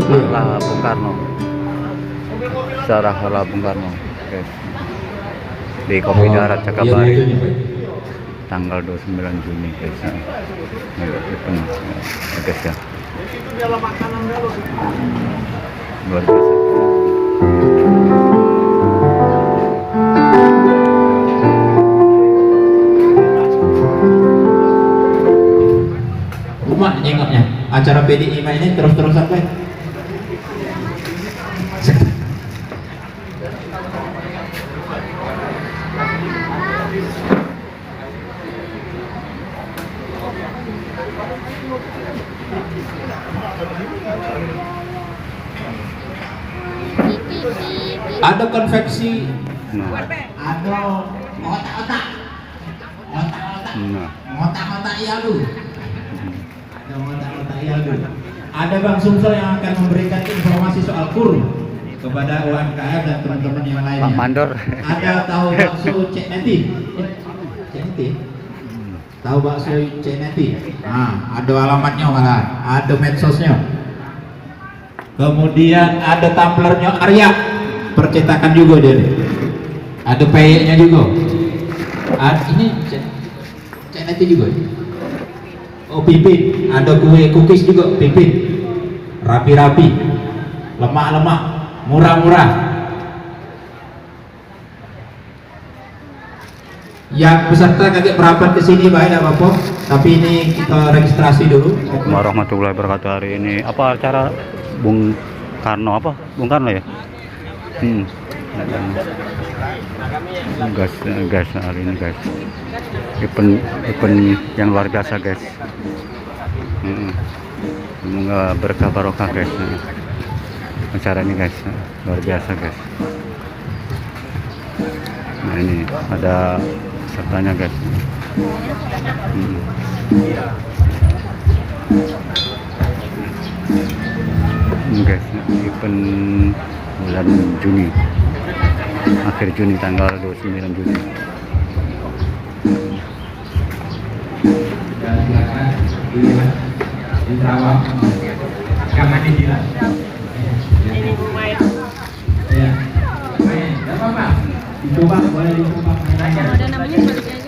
Laha Bung Karno. Sejarah Laha Bung Karno, guys. Di Kopi Darat Cakabari. Tanggal 29 Juni, guys. Itu guys ya. Luar biasa. Rumah nengoknya acara PDI ini terus-terus sampai ada konveksi, ada otak-otak, otak-otak Ialdu, ada otak-otak Ialdu. Ada Bang Sumsel yang akan memberikan informasi soal kur kepada UMKM dan teman-teman yang lainnya. Pak Mandor. Ada tahu bakso Cek Neti? Cek Neti? Tahu bakso Cek Neti? Nah, ada alamatnya malah, ada medsosnya. Kemudian ada tumblernya Arya, percetakan juga dia. Ada peyeknya juga. Ini Cek Neti juga. Oh, Pipin, ada kue cookies juga, Pipin. Rapi-rapi, lemak-lemak, murah-murah. Yang peserta kakek merapat ke sini baik tidak apa-apa, tapi ini kita registrasi dulu. Warahmatullahi wabarakatuh. Hari ini apa acara Bung Karno apa? Bung Karno ya? Guys hari ini guys. Event yang luar biasa guys. Semoga berkah barokah guys. Acara ini guys luar biasa guys. Nah ini ada pesertanya guys. Guys, event bulan Juni, akhir Juni, tanggal 29 Juni. Di Sarawak, jangan dibilang. Ini main. Ya, main, nggak apa-apa. Dicoba, boleh dicoba. Ada namanya balik aja.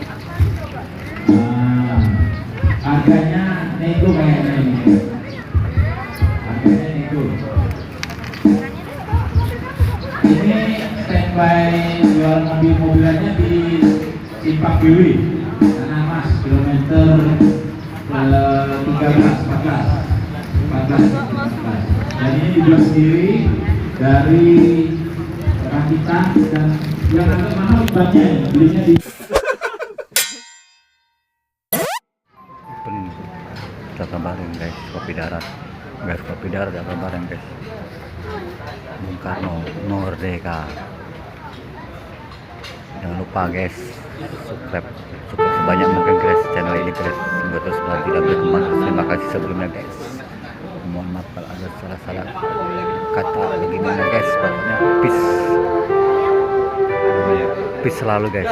Harganya nego kayaknya ini. Harganya nego. Ini standby jual mobil-mobilannya di Simpang Bilwi, Tanah Mas, kilometer 14. Dan ini dijual sendiri dari rakitan dan yang agak mahal ibaratnya belinya di Cakabareng guys, Kopi Darat guys, Kopi Darat Cakabareng guys. Bung Karno Merdeka. Jangan lupa guys, subscribe sebanyak mungkin guys channel ini guys, semoga terus tidak berkembang. Terima kasih sebelumnya guys. Mohon maaf kalau ada salah-salah kata bagaimana guys. Pokoknya peace selalu guys.